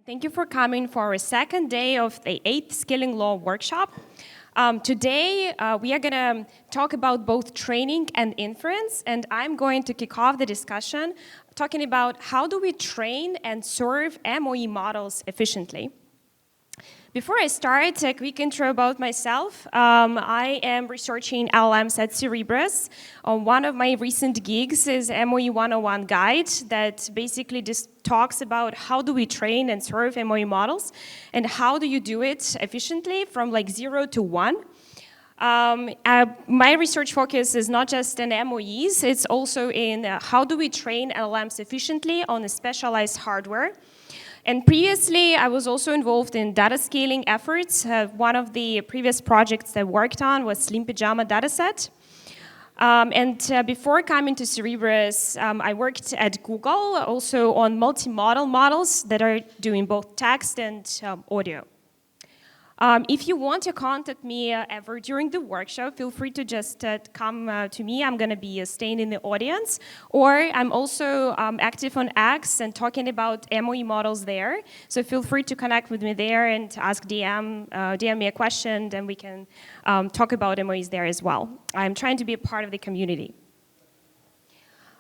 Thank you for coming for our second day of the 8th Scaling Law workshop. Today, we are going to talk about both training and inference, and I'm going to kick off the discussion talking about how do we train and serve MoE models efficiently. Before I start, a quick intro about myself. I am researching LLMs at Cerebras. One of my recent gigs is MoE 101 guide that basically just talks about how do we train and serve MoE models and how do you do it efficiently from like 0 to 1. My research focus is not just in MoEs, it's also in how do we train LLMs efficiently on a specialized hardware. And previously, I was also involved in data scaling efforts. One of the previous projects I worked on was Slim Pajama dataset. Before coming to Cerebras, I worked at Google, also on multimodal models that are doing both text and audio. If you want to contact me ever during the workshop, feel free to just come to me. I'm going to be staying in the audience. Or I'm also active on X and talking about MoE models there. So feel free to connect with me there and ask DM me a question, and we can talk about MoEs there as well. I'm trying to be a part of the community.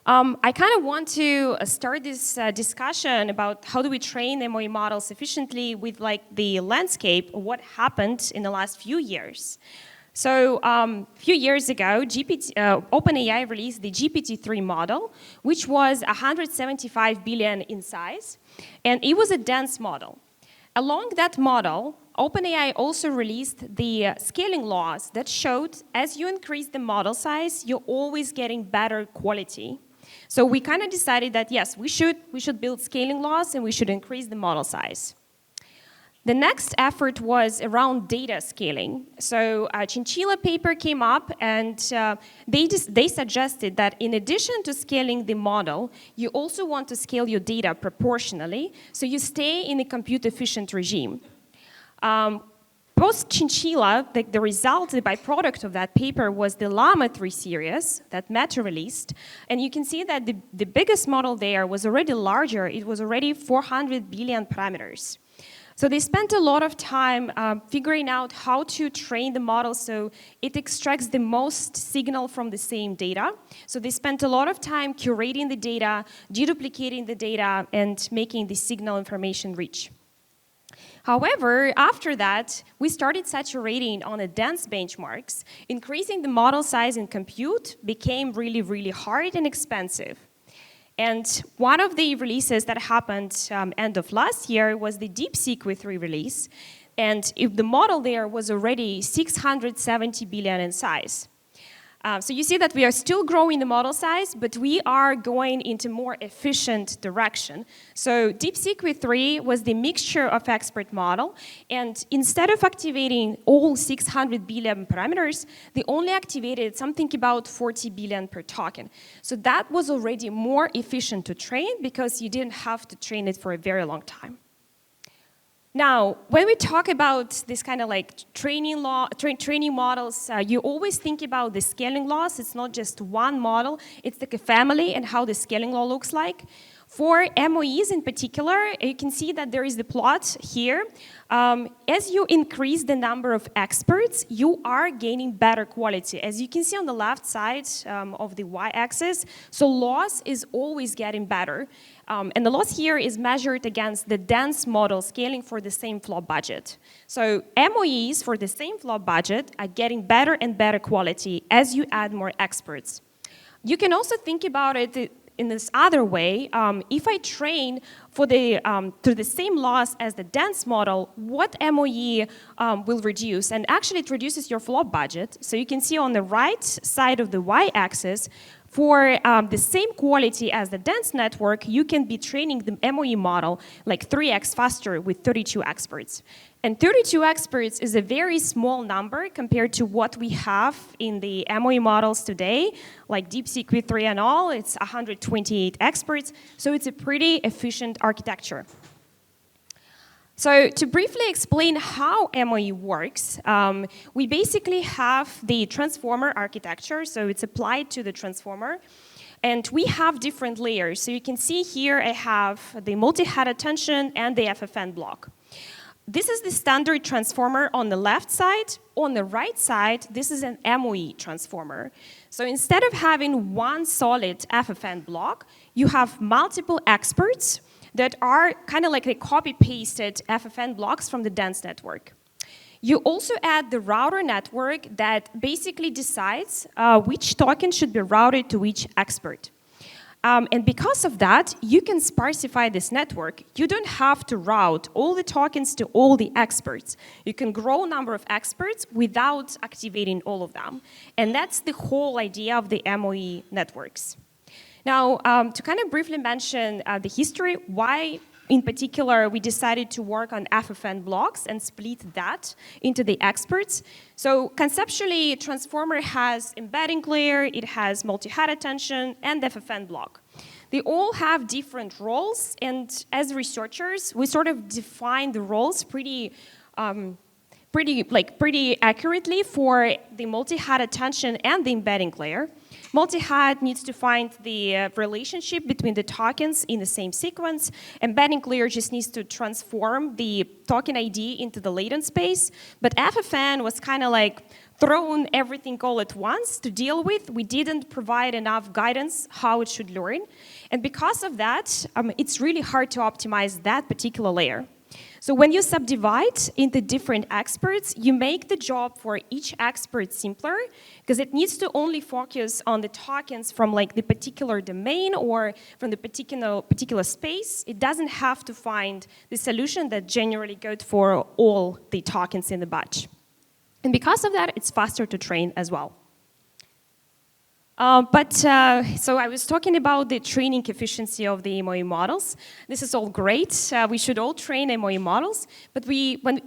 I kind of want to start this discussion about how do we train MoE models efficiently with like the landscape of what happened in the last few years. So a few years ago, OpenAI released the GPT-3 model, which was 175 billion in size, and it was a dense model. Along that model, OpenAI also released the scaling laws that showed as you increase the model size, you're always getting better quality. So we kind of decided that, yes, we should build scaling laws and we should increase the model size. The next effort was around data scaling. So a Chinchilla paper came up, and they suggested that in addition to scaling the model, you also want to scale your data proportionally, so you stay in a compute-efficient regime. Post-Chinchilla, the result, the byproduct of that paper was the Llama 3 series that Meta released. And you can see that the biggest model there was already larger. It was already 400 billion parameters. So they spent a lot of time figuring out how to train the model so it extracts the most signal from the same data. So they spent a lot of time curating the data, deduplicating the data, and making the signal information rich. However, after that, we started saturating on the dense benchmarks. Increasing the model size in compute became really, really hard and expensive. And one of the releases that happened end of last year was the DeepSeek v3 release. And if the model there was already 670 billion in size. So you see that we are still growing the model size, but we are going into more efficient direction. So DeepSeek v3 was the mixture of expert model, and instead of activating all 600 billion parameters, they only activated something about 40 billion per token. So that was already more efficient to train because you didn't have to train it for a very long time. Now, when we talk about this kind of like training models, you always think about the scaling laws. It's not just one model, it's like a family and how the scaling law looks like. For MoEs in particular, you can see that there is the plot here. As you increase the number of experts, you are gaining better quality. As you can see on the left side of the y-axis, so loss is always getting better. And the loss here is measured against the dense model scaling for the same flop budget. So MoEs for the same flop budget are getting better and better quality as you add more experts. You can also think about it in this other way. If I train for to the same loss as the dense model, what MoE will reduce? And actually, it reduces your flop budget. So you can see on the right side of the y-axis, for the same quality as the dense network, you can be training the MoE model like 3x faster with 32 experts. And 32 experts is a very small number compared to what we have in the MoE models today, like DeepSeek v3 and all. It's 128 experts, so it's a pretty efficient architecture. So to briefly explain how MoE works, we basically have the transformer architecture, so it's applied to the transformer. And we have different layers. So you can see here I have the multi-head attention and the FFN block. This is the standard transformer on the left side. On the right side, this is an MoE transformer. So instead of having one solid FFN block, you have multiple experts that are kind of like the copy-pasted FFN blocks from the dense network. You also add the router network that basically decides which token should be routed to which expert. And because of that, you can sparsify this network. You don't have to route all the tokens to all the experts. You can grow number of experts without activating all of them. And that's the whole idea of the MoE networks. Now, to kind of briefly mention the history, why in particular we decided to work on FFN blocks and split that into the experts. So conceptually, transformer has embedding layer, it has multi-head attention, and FFN block. They all have different roles, and as researchers, we sort of define the roles pretty accurately for the multi-head attention and the embedding layer. Multi-head needs to find the relationship between the tokens in the same sequence. Embedding layer just needs to transform the token ID into the latent space. But FFN was kind of like thrown everything all at once to deal with. We didn't provide enough guidance how it should learn. And because of that, it's really hard to optimize that particular layer. So when you subdivide into different experts, you make the job for each expert simpler because it needs to only focus on the tokens from like the particular domain or from the particular space. It doesn't have to find the solution that generally good for all the tokens in the batch. And because of that, it's faster to train as well. So I was talking about the training efficiency of the MoE models. This is all great. We should all train MoE models. But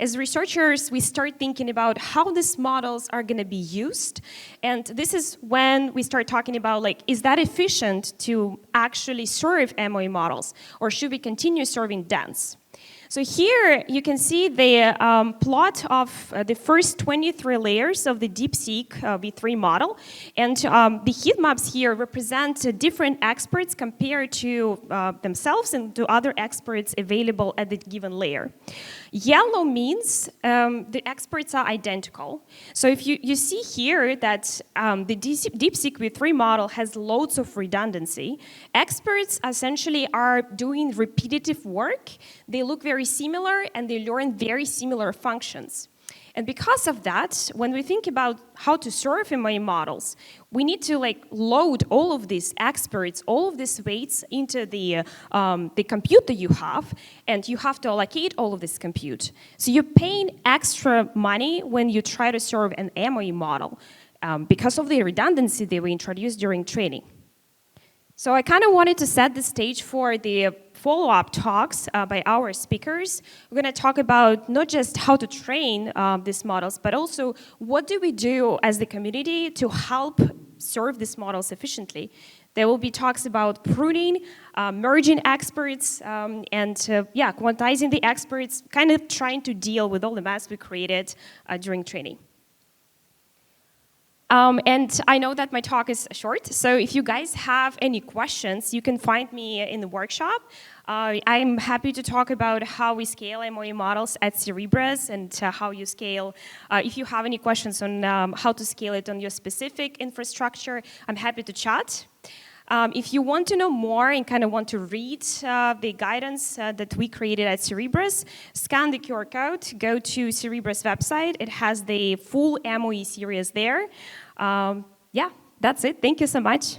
as researchers, we start thinking about how these models are going to be used. And this is when we start talking about, like, is that efficient to actually serve MoE models? Or should we continue serving dense? So here you can see the plot of the first 23 layers of the DeepSeek v3 model. And the heat maps here represent different experts compared to themselves and to other experts available at the given layer. Yellow means the experts are identical. So if you see here that the DeepSeek v3 model has loads of redundancy, experts essentially are doing repetitive work. They look very similar and they learn very similar functions. And because of that, when we think about how to serve MoE models, we need to load all of these experts, all of these weights into the compute that you have, and you have to allocate all of this compute. So you're paying extra money when you try to serve an MoE model because of the redundancy that we introduced during training. So I kind of wanted to set the stage for the follow-up talks by our speakers. We're going to talk about not just how to train these models, but also what do we do as the community to help serve these models efficiently. There will be talks about pruning, merging experts, and quantizing the experts, kind of trying to deal with all the mess we created during training. And I know that my talk is short, so if you guys have any questions, you can find me in the workshop. I'm happy to talk about how we scale MoE models at Cerebras and how you scale. If you have any questions on how to scale it on your specific infrastructure, I'm happy to chat. If you want to know more and kind of want to read the guidance that we created at Cerebras, scan the QR code, go to Cerebras website. It has the full MoE series there. Yeah, that's it. Thank you so much.